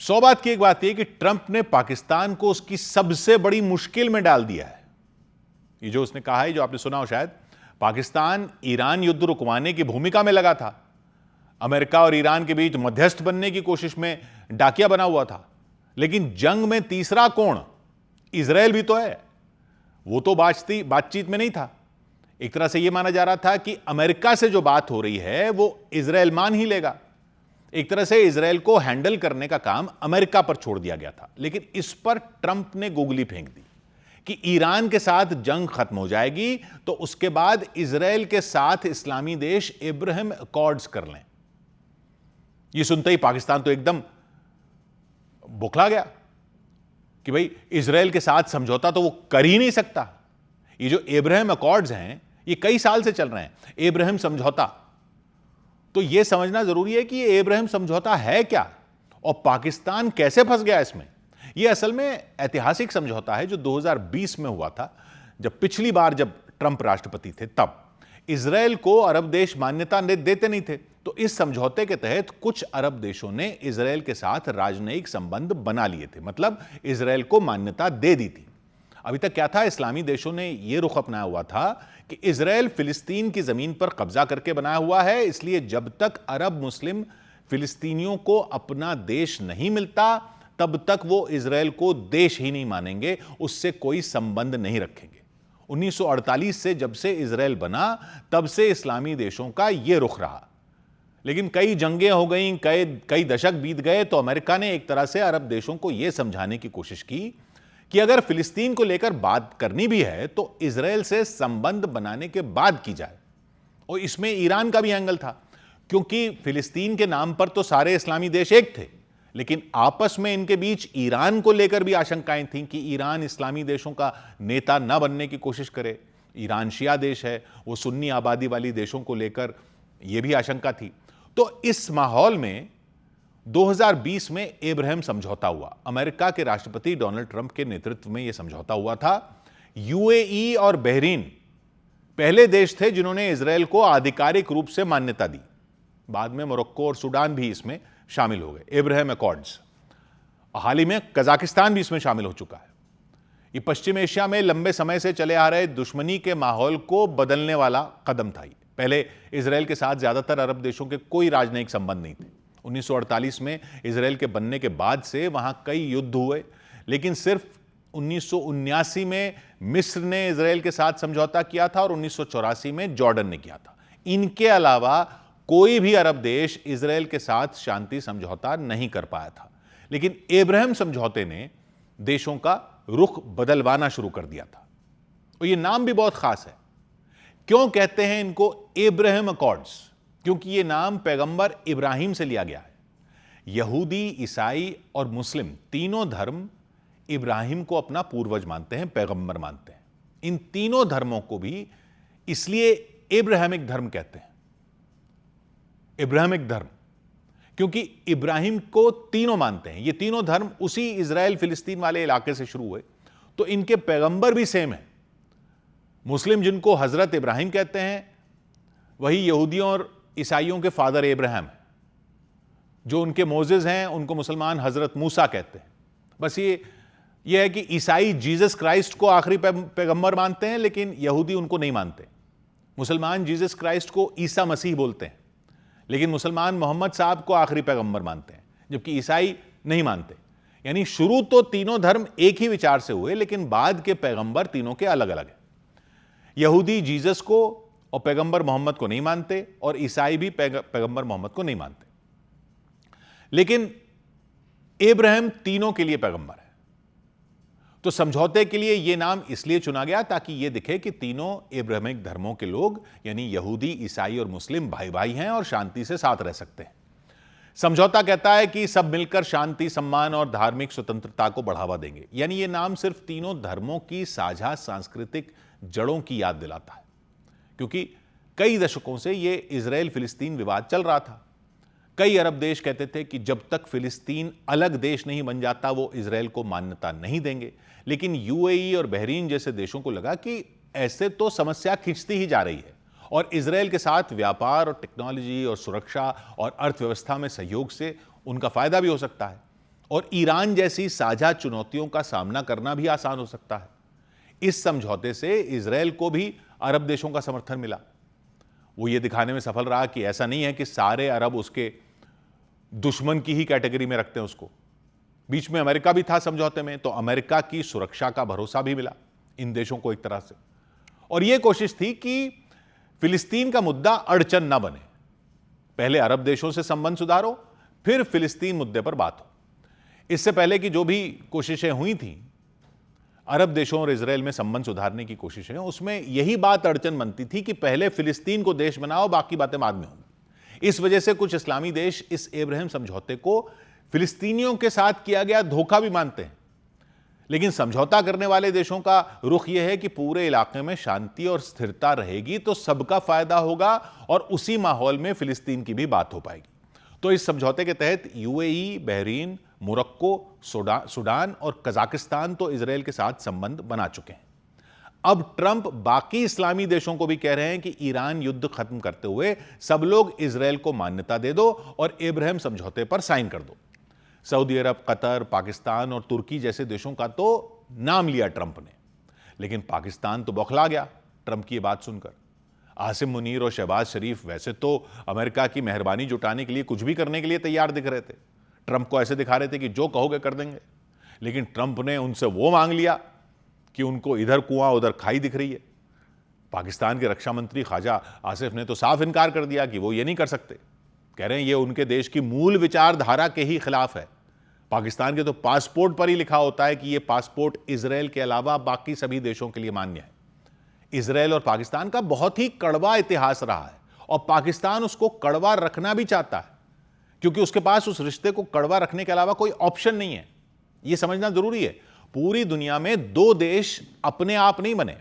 100 बात की एक बात यह कि ट्रंप ने पाकिस्तान को उसकी सबसे बड़ी मुश्किल में डाल दिया है। ये जो उसने कहा है, जो आपने सुना हो शायद, पाकिस्तान ईरान युद्ध रुकवाने की भूमिका में लगा था, अमेरिका और ईरान के बीच मध्यस्थ बनने की कोशिश में डाकिया बना हुआ था, लेकिन जंग में तीसरा कोण इजरायल भी तो है, वो तो बातचीत में नहीं था। एक तरह से यह माना जा रहा था कि अमेरिका से जो बात हो रही है वो इजरायल मान ही लेगा। एक तरह से इजरायल को हैंडल करने का काम अमेरिका पर छोड़ दिया गया था। लेकिन इस पर ट्रंप ने गोगली फेंक दी कि ईरान के साथ जंग खत्म हो जाएगी तो उसके बाद इजरायल के साथ इस्लामी देश इब्राहिम अकॉर्ड्स कर लें। यह सुनते ही पाकिस्तान तो एकदम बौखला गया कि भाई इजरायल के साथ समझौता तो वो कर ही नहीं सकता। ये जो इब्राहिम अकॉर्ड्स हैं ये कई साल से चल रहे हैं, इब्राहिम समझौता। तो यह समझना जरूरी है कि ये इब्राहिम समझौता है क्या और पाकिस्तान कैसे फंस गया इसमें। यह असल में ऐतिहासिक समझौता है जो 2020 में हुआ था, जब पिछली बार जब ट्रंप राष्ट्रपति थे तब इजरायल को अरब देश मान्यता देते नहीं थे। तो इस समझौते के तहत कुछ अरब देशों ने इजरायल के साथ राजनयिक संबंध बना लिए थे, मतलब इजरायल को मान्यता दे दी थी। अभी तक क्या था, इस्लामी देशों ने यह रुख अपनाया हुआ था कि इजरायल फिलिस्तीन की जमीन पर कब्जा करके बनाया हुआ है, इसलिए जब तक अरब मुस्लिम फिलिस्तीनियों को अपना देश नहीं मिलता तब तक वो इजरायल को देश ही नहीं मानेंगे, उससे कोई संबंध नहीं रखेंगे। 1948 से जब से इजरायल बना तब से इस्लामी देशों का यह रुख रहा। लेकिन कई जंगें हो गई, कई दशक बीत गए, तो अमेरिका ने एक तरह से अरब देशों को यह समझाने की कोशिश की कि अगर फिलिस्तीन को लेकर बात करनी भी है तो इजरायल से संबंध बनाने के बाद की जाए। और इसमें ईरान का भी एंगल था, क्योंकि फिलिस्तीन के नाम पर तो सारे इस्लामी देश एक थे, लेकिन आपस में इनके बीच ईरान को लेकर भी आशंकाएं थीं कि ईरान इस्लामी देशों का नेता न बनने की कोशिश करे। ईरान शिया देश है, वो सुन्नी आबादी वाली देशों को लेकर यह भी आशंका थी। तो इस माहौल में 2020 में इब्राहिम समझौता हुआ। अमेरिका के राष्ट्रपति डोनाल्ड ट्रंप के नेतृत्व में यह समझौता हुआ था। यूएई और बहरीन पहले देश थे जिन्होंने इजरायल को आधिकारिक रूप से मान्यता दी। बाद में मोरक्को और सूडान भी इसमें शामिल हो गए, इब्राहिम अकॉर्ड्स। हाल ही में कजाकिस्तान भी इसमें शामिल हो चुका है। ये पश्चिम एशिया में लंबे समय से चले आ रहे दुश्मनी के माहौल को बदलने वाला कदम था। पहले इजरायल के साथ ज्यादातर अरब देशों के कोई राजनयिक संबंध नहीं थे। 1948 में इजरायल के बनने के बाद से वहां कई युद्ध हुए, लेकिन सिर्फ 1979 में मिस्र ने इजरायल के साथ समझौता किया था और 1984 में जॉर्डन ने किया था। इनके अलावा कोई भी अरब देश इजरायल के साथ शांति समझौता नहीं कर पाया था। लेकिन इब्राहिम समझौते ने देशों का रुख बदलवाना शुरू कर दिया था। और यह नाम भी बहुत खास है। क्यों कहते हैं इनको इब्राहिम अकॉर्ड्स? क्योंकि यह नाम पैगंबर इब्राहिम से लिया गया है। यहूदी, ईसाई और मुस्लिम तीनों धर्म इब्राहिम को अपना पूर्वज मानते हैं, पैगंबर मानते हैं। इन तीनों धर्मों को भी इसलिए इब्राहिमिक धर्म कहते हैं। इब्राहिमिक धर्म क्योंकि इब्राहिम को तीनों मानते हैं। ये तीनों धर्म उसी इजराइल फिलिस्तीन वाले इलाके से शुरू हुए, तो इनके पैगंबर भी सेम है। मुस्लिम जिनको हजरत इब्राहिम कहते हैं, वही यहूदियों और ईसाइयों के फादर इब्राहिम है। जो उनके मोजेस हैं उनको मुसलमान हजरत मूसा कहते हैं। बस ये है कि ईसाई जीसस क्राइस्ट को आखिरी पैगंबर मानते हैं, लेकिन यहूदी उनको नहीं मानते। मुसलमान जीसस क्राइस्ट को ईसा मसीह बोलते हैं, लेकिन मुसलमान मोहम्मद साहब को आखिरी पैगंबर मानते हैं, जबकि ईसाई नहीं मानते। यानी शुरू तो तीनों धर्म एक ही विचार से हुए, लेकिन बाद के पैगंबर तीनों के अलग अलग हैं। यहूदी जीसस को और पैगंबर मोहम्मद को नहीं मानते, और ईसाई भी पैगंबर मोहम्मद को नहीं मानते। लेकिन इब्राहिम तीनों के लिए पैगंबर है। तो समझौते के लिए यह नाम इसलिए चुना गया ताकि यह दिखे कि तीनों इब्राहिमिक धर्मों के लोग, यानी यहूदी, ईसाई और मुस्लिम भाई भाई हैं और शांति से साथ रह सकते हैं। समझौता कहता है कि सब मिलकर शांति, सम्मान और धार्मिक स्वतंत्रता को बढ़ावा देंगे। यानी यह नाम सिर्फ तीनों धर्मों की साझा सांस्कृतिक जड़ों की याद दिलाता है, क्योंकि कई दशकों से यह इजराइल फिलिस्तीन विवाद चल रहा था। कई अरब देश कहते थे कि जब तक फिलिस्तीन अलग देश नहीं बन जाता वो इजराइल को मान्यता नहीं देंगे। लेकिन यूएई और बहरीन जैसे देशों को लगा कि ऐसे तो समस्या खिंचती ही जा रही है और इजराइल के साथ व्यापार और टेक्नोलॉजी और सुरक्षा और अर्थव्यवस्था में सहयोग से उनका फायदा भी हो सकता है। और ईरान जैसी साझा चुनौतियों का सामना करना भी आसान हो सकता है। इस समझौते से इजरायल को भी अरब देशों का समर्थन मिला। वो ये दिखाने में सफल रहा कि ऐसा नहीं है कि सारे अरब उसके दुश्मन की ही कैटेगरी में रखते हैं उसको। बीच में अमेरिका भी था समझौते में, तो अमेरिका की सुरक्षा का भरोसा भी मिला इन देशों को एक तरह से। और यह कोशिश थी कि फिलिस्तीन का मुद्दा अड़चन ना बने। पहले अरब देशों से संबंध सुधारो, फिर फिलिस्तीन मुद्दे पर बात हो। इससे पहले की जो भी कोशिशें हुई थी अरब देशों और इजरायल में संबंध सुधारने की कोशिशें, उसमें यही बात अड़चन बनती थी कि पहले फिलिस्तीन को देश बनाओ, बाकी बातें बाद में होंगी। इस वजह से कुछ इस्लामी देश इस अब्राहम समझौते को फिलिस्तीनियों के साथ किया गया धोखा भी मानते हैं। लेकिन समझौता करने वाले देशों का रुख यह है कि पूरे इलाके में शांति और स्थिरता रहेगी तो सबका फायदा होगा और उसी माहौल में फिलिस्तीन की भी बात हो पाएगी। तो इस समझौते के तहत यूएई, बहरीन, मोरक्को, सूडान और कजाकिस्तान तो इजरायल के साथ संबंध बना चुके हैं। अब ट्रंप बाकी इस्लामी देशों को भी कह रहे हैं कि ईरान युद्ध खत्म करते हुए सब लोग इजरायल को मान्यता दे दो और अब्राहम समझौते पर साइन कर दो। सऊदी अरब, कतर, पाकिस्तान और तुर्की जैसे देशों का तो नाम लिया ट्रंप ने, लेकिन पाकिस्तान तो बौखला गया ट्रंप की बात सुनकर। आसिम मुनीर और शहबाज शरीफ वैसे तो अमेरिका की मेहरबानी जुटाने के लिए कुछ भी करने के लिए तैयार दिख रहे थे। ट्रंप को ऐसे दिखा रहे थे कि जो कहोगे कर देंगे। लेकिन ट्रंप ने उनसे वो मांग लिया कि उनको इधर कुआं उधर खाई दिख रही है। पाकिस्तान के रक्षा मंत्री ख्वाजा आसिफ ने तो साफ इनकार कर दिया कि वो ये नहीं कर सकते। कह रहे हैं ये उनके देश की मूल विचारधारा के ही खिलाफ है। पाकिस्तान के तो पासपोर्ट पर ही लिखा होता है कि ये पासपोर्ट इजरायल के अलावा बाकी सभी देशों के लिए मान्य है। इजरायल और पाकिस्तान का बहुत ही कड़वा इतिहास रहा है और पाकिस्तान उसको कड़वा रखना भी चाहता है, क्योंकि उसके पास उस रिश्ते को कड़वा रखने के अलावा कोई ऑप्शन नहीं है। यह समझना जरूरी है। पूरी दुनिया में दो देश अपने आप नहीं बने,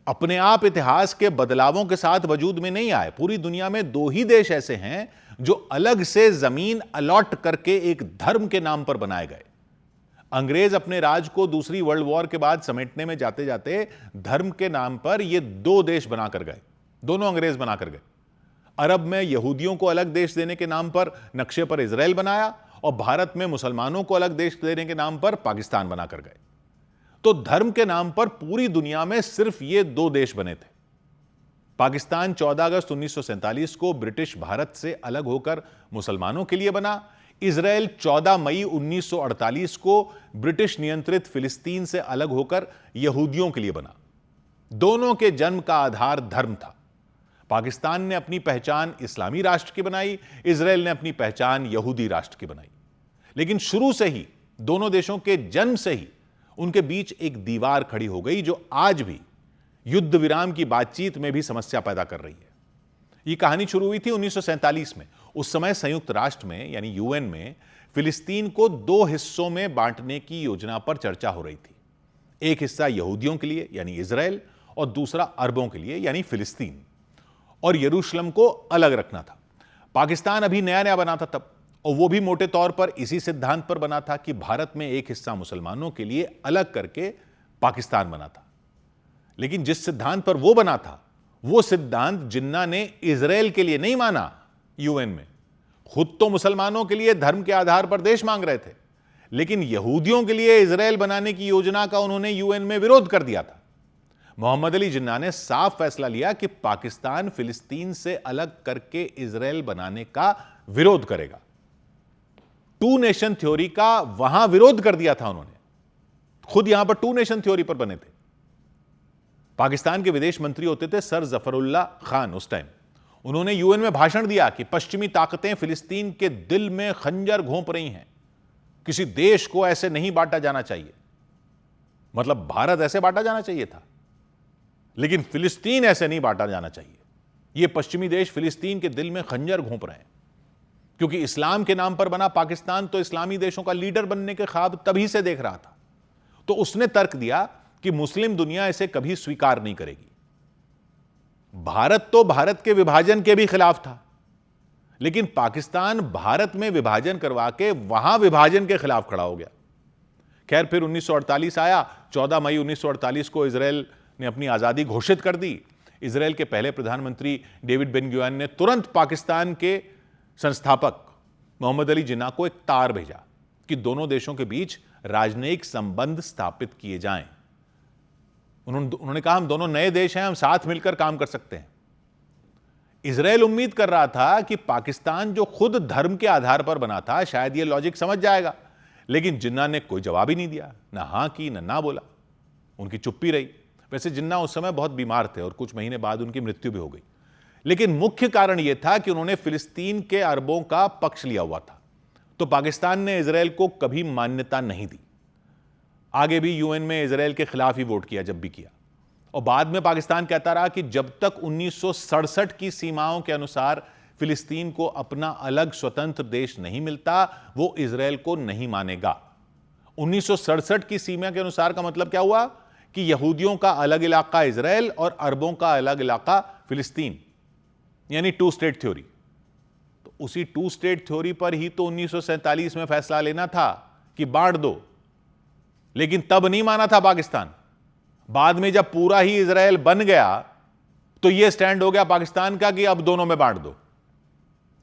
अपने आप इतिहास के बदलावों के साथ वजूद में नहीं आए। पूरी दुनिया में दो ही देश ऐसे हैं जो अलग से जमीन अलॉट करके एक धर्म के नाम पर बनाए गए। अंग्रेज अपने राज को दूसरी वर्ल्ड वॉर के बाद समेटने में जाते जाते धर्म के नाम पर ये दो देश बनाकर गए, दोनों अंग्रेज बनाकर गए। अरब में यहूदियों को अलग देश देने के नाम पर नक्शे पर इजरायल बनाया और भारत में मुसलमानों को अलग देश देने के नाम पर पाकिस्तान बनाकर गए। तो धर्म के नाम पर पूरी दुनिया में सिर्फ ये दो देश बने थे। पाकिस्तान 14 अगस्त 1947 को ब्रिटिश भारत से अलग होकर मुसलमानों के लिए बना। इजरायल 14 मई 1948 को ब्रिटिश नियंत्रित फिलिस्तीन से अलग होकर यहूदियों के लिए बना। दोनों के जन्म का आधार धर्म था। पाकिस्तान ने अपनी पहचान इस्लामी राष्ट्र की बनाई, इजरायल ने अपनी पहचान यहूदी राष्ट्र की बनाई। लेकिन शुरू से ही, दोनों देशों के जन्म से ही उनके बीच एक दीवार खड़ी हो गई जो आज भी युद्ध विराम की बातचीत में भी समस्या पैदा कर रही है। यह कहानी शुरू हुई थी 1947 में। उस समय संयुक्त राष्ट्र में यानी यूएन में फिलिस्तीन को दो हिस्सों में बांटने की योजना पर चर्चा हो रही थी। एक हिस्सा यहूदियों के लिए यानी इजरायल और दूसरा अरबों के लिए यानी फिलिस्तीन, और यरूशलेम को अलग रखना था। पाकिस्तान अभी नया नया बना था तब, और वो भी मोटे तौर पर इसी सिद्धांत पर बना था कि भारत में एक हिस्सा मुसलमानों के लिए अलग करके पाकिस्तान बना था। लेकिन जिस सिद्धांत पर वो बना था, वो सिद्धांत जिन्ना ने इजरायल के लिए नहीं माना। यूएन में खुद तो मुसलमानों के लिए धर्म के आधार पर देश मांग रहे थे, लेकिन यहूदियों के लिए इजरायल बनाने की योजना का उन्होंने यूएन में विरोध कर दिया था। मोहम्मद अली जिन्ना ने साफ फैसला लिया कि पाकिस्तान फिलिस्तीन से अलग करके इजरायल बनाने का विरोध करेगा। टू नेशन थ्योरी का वहां विरोध कर दिया था उन्होंने। खुद यहां पर टू नेशन थ्योरी पर बने थे। पाकिस्तान के विदेश मंत्री होते थे सर जफरुल्लाह खान उस टाइम। उन्होंने यूएन में भाषण दिया कि पश्चिमी ताकतें फिलिस्तीन के दिल में खंजर घोंप रही हैं, किसी देश को ऐसे नहीं बांटा जाना चाहिए। मतलब भारत ऐसे बांटा जाना चाहिए था, लेकिन फिलिस्तीन ऐसे नहीं बांटा जाना चाहिए। यह पश्चिमी देश फिलिस्तीन के दिल में खंजर घोंप रहे हैं, क्योंकि इस्लाम के नाम पर बना पाकिस्तान तो इस्लामी देशों का लीडर बनने के ख्वाब तभी से देख रहा था। तो उसने तर्क दिया कि मुस्लिम दुनिया इसे कभी स्वीकार नहीं करेगी। भारत तो भारत के विभाजन के भी खिलाफ था, लेकिन पाकिस्तान भारत में विभाजन करवा के वहां विभाजन के खिलाफ खड़ा हो गया। खैर, फिर 1948 आया। 14 मई 1948 को इजरायल ने अपनी आजादी घोषित कर दी। इजरायल के पहले प्रधानमंत्री डेविड बेन गुरियन ने तुरंत पाकिस्तान के संस्थापक मोहम्मद अली जिन्ना को एक तार भेजा कि दोनों देशों के बीच राजनयिक संबंध स्थापित किए जाएं। उन्होंने कहा हम दोनों नए देश हैं, हम साथ मिलकर काम कर सकते हैं। इजराइल उम्मीद कर रहा था कि पाकिस्तान जो खुद धर्म के आधार पर बना था शायद यह लॉजिक समझ जाएगा, लेकिन जिन्ना ने कोई जवाब ही नहीं दिया, ना हां की ना बोला, उनकी चुप्पी रही। वैसे जिन्ना उस समय बहुत बीमार थे और कुछ महीने बाद उनकी मृत्यु भी हो गई, लेकिन मुख्य कारण यह था कि उन्होंने फिलिस्तीन के अरबों का पक्ष लिया हुआ था। तो पाकिस्तान ने इजराइल को कभी मान्यता नहीं दी, आगे भी यूएन में इजराइल के खिलाफ ही वोट किया जब भी किया, और बाद में पाकिस्तान कहता रहा कि जब तक 1967 की सीमाओं के अनुसार फिलिस्तीन को अपना अलग स्वतंत्र देश नहीं मिलता वो इजराइल को नहीं मानेगा। 1967 की सीमा के अनुसार का मतलब क्या हुआ कि यहूदियों का अलग इलाका इजराइल और अरबों का अलग इलाका फिलिस्तीन, यानी टू स्टेट थ्योरी। तो उसी टू स्टेट थ्योरी पर ही तो 1947 में फैसला लेना था कि बांट दो, लेकिन तब नहीं माना था पाकिस्तान। बाद में जब पूरा ही इजराइल बन गया तो यह स्टैंड हो गया पाकिस्तान का कि अब दोनों में बांट दो।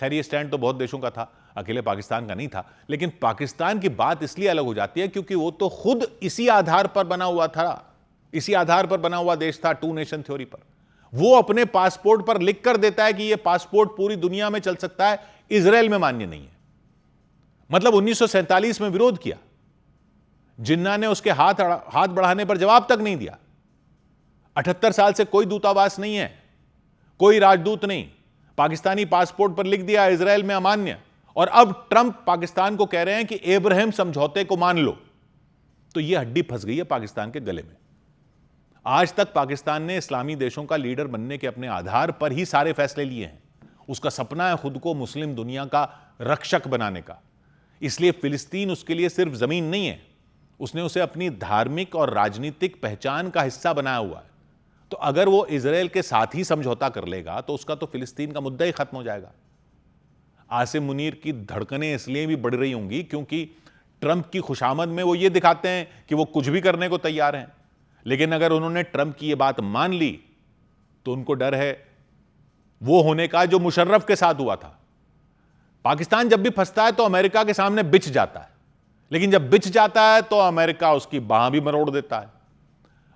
खैर यह स्टैंड तो बहुत देशों का था, अकेले पाकिस्तान का नहीं था, लेकिन पाकिस्तान की बात इसलिए अलग हो जाती है क्योंकि वो तो खुद इसी आधार पर बना हुआ था, इसी आधार पर बना हुआ देश था, टू नेशन थ्योरी पर। वो अपने पासपोर्ट पर लिख कर देता है कि यह पासपोर्ट पूरी दुनिया में चल सकता है, इजराइल में मान्य नहीं है। मतलब 1947 में विरोध किया, जिन्ना ने उसके हाथ बढ़ाने पर जवाब तक नहीं दिया। 78 साल से कोई दूतावास नहीं है, कोई राजदूत नहीं, पाकिस्तानी पासपोर्ट पर लिख दिया इजराइल में अमान्य, और अब ट्रंप पाकिस्तान को कह रहे हैं कि अब्राहम समझौते को मान लो। तो यह हड्डी फंस गई है पाकिस्तान के गले में। आज तक पाकिस्तान ने इस्लामी देशों का लीडर बनने के अपने आधार पर ही सारे फैसले लिए हैं। उसका सपना है खुद को मुस्लिम दुनिया का रक्षक बनाने का, इसलिए फिलिस्तीन उसके लिए सिर्फ जमीन नहीं है, उसने उसे अपनी धार्मिक और राजनीतिक पहचान का हिस्सा बनाया हुआ है। तो अगर वो इजराइल के साथ ही समझौता कर लेगा तो उसका तो फिलिस्तीन का मुद्दा ही खत्म हो जाएगा। आसिम मुनीर की धड़कनें इसलिए भी बढ़ रही होंगी क्योंकि ट्रंप की खुशामद में वो ये दिखाते हैं कि वो कुछ भी करने को तैयार हैं, लेकिन अगर उन्होंने ट्रंप की ये बात मान ली तो उनको डर है वो होने का जो मुशर्रफ के साथ हुआ था। पाकिस्तान जब भी फंसता है तो अमेरिका के सामने बिछ जाता है, लेकिन जब बिछ जाता है तो अमेरिका उसकी बाह भी मरोड़ देता है।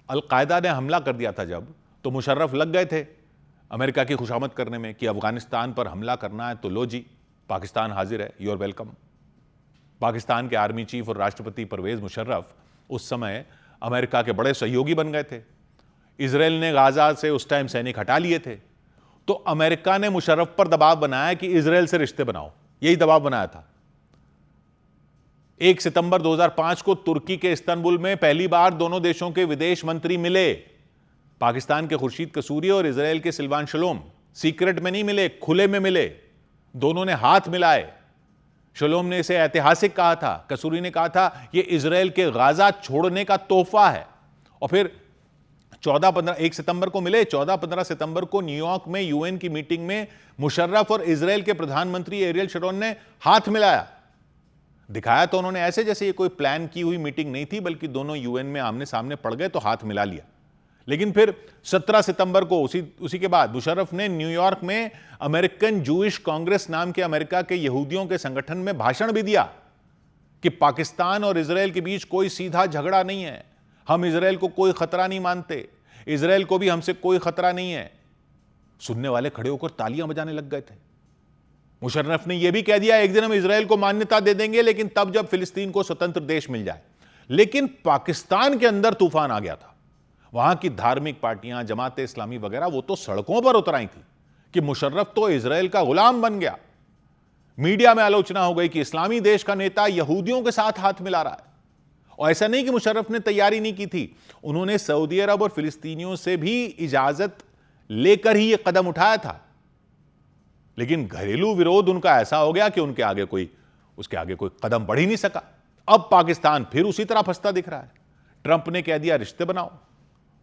अलकायदा ने हमला कर दिया था जब, तो मुशर्रफ लग गए थे अमेरिका की खुशामद करने में कि अफगानिस्तान पर हमला करना है तो लो जी, पाकिस्तान हाजिर है, यू आर वेलकम। पाकिस्तान के आर्मी चीफ और राष्ट्रपति परवेज मुशर्रफ उस समय अमेरिका के बड़े सहयोगी बन गए थे। इजराइल ने गाजा से उस टाइम सैनिक हटा लिए थे, तो अमेरिका ने मुशर्रफ पर दबाव बनाया कि इजराइल से रिश्ते बनाओ, यही दबाव बनाया था। 1 सितंबर 2005 को तुर्की के इस्तांबुल में पहली बार दोनों देशों के विदेश मंत्री मिले। पाकिस्तान के खुर्शीद कसूरी और इजराइल के सिल्वान शलोम सीक्रेट में नहीं मिले, खुले में मिले। दोनों ने हाथ मिलाए। शलोम ने इसे ऐतिहासिक कहा था, कसूरी ने कहा था यह इजराइल के गाजा छोड़ने का तोहफा है। और फिर 1 सितंबर को मिले, 14-15 सितंबर को न्यूयॉर्क में यूएन की मीटिंग में मुशर्रफ और इजराइल के प्रधानमंत्री एरियल शरोन ने हाथ मिलाया। दिखाया तो उन्होंने ऐसे जैसे ये कोई प्लान की हुई मीटिंग नहीं थी, बल्कि दोनों यूएन में आमने सामने पड़ गए तो हाथ मिला लिया। लेकिन फिर 17 सितंबर को उसी के बाद मुशर्रफ ने न्यूयॉर्क में अमेरिकन जूइश कांग्रेस नाम के अमेरिका के यहूदियों के संगठन में भाषण भी दिया कि पाकिस्तान और इजराइल के बीच कोई सीधा झगड़ा नहीं है, हम इजराइल को कोई खतरा नहीं मानते, इजराइल को भी हमसे कोई खतरा नहीं है। सुनने वाले खड़े होकर तालियां बजाने लग गए थे। मुशर्रफ ने यह भी कह दिया एक दिन हम इजराइल को मान्यता दे देंगे, लेकिन तब जब फिलिस्तीन को स्वतंत्र देश मिल जाए। लेकिन पाकिस्तान के अंदर तूफान आ गया था। वहां की धार्मिक पार्टियां, जमात इस्लामी वगैरह, वो तो सड़कों पर उतर आई थी कि मुशर्रफ तो इजराइल का गुलाम बन गया। मीडिया में आलोचना हो गई कि इस्लामी देश का नेता यहूदियों के साथ हाथ मिला रहा है। और ऐसा नहीं कि मुशर्रफ ने तैयारी नहीं की थी, उन्होंने सऊदी अरब और फिलिस्तीनियों से भी इजाजत लेकर ही यह कदम उठाया था। लेकिन घरेलू विरोध उनका ऐसा हो गया कि उसके आगे कोई कदम बढ़ ही नहीं सका। अब पाकिस्तान फिर उसी तरह फंसता दिख रहा है। ट्रंप ने कह दिया रिश्ते बनाओ।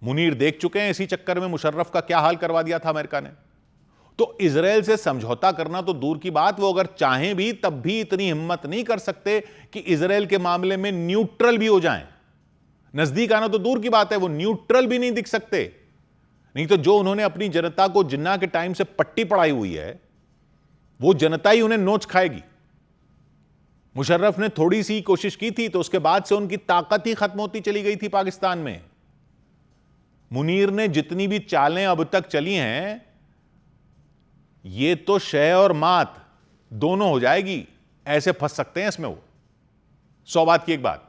मुनीर देख चुके हैं इसी चक्कर में मुशर्रफ का क्या हाल करवा दिया था अमेरिका ने। तो इजराइल से समझौता करना तो दूर की बात, वो अगर चाहें भी तब भी इतनी हिम्मत नहीं कर सकते कि इजराइल के मामले में न्यूट्रल भी हो जाएं। नजदीक आना तो दूर की बात है, वो न्यूट्रल भी नहीं दिख सकते। नहीं तो जो उन्होंने अपनी जनता को जिन्ना के टाइम से पट्टी पड़ाई हुई है, वो जनता ही उन्हें नोच खाएगी। मुशर्रफ ने थोड़ी सी कोशिश की थी तो उसके बाद से उनकी ताकत ही खत्म होती चली गई थी पाकिस्तान में। मुनीर ने जितनी भी चालें अब तक चली हैं, ये तो शह और मात दोनों हो जाएगी, ऐसे फंस सकते हैं इसमें वो। 100 बात की एक बात।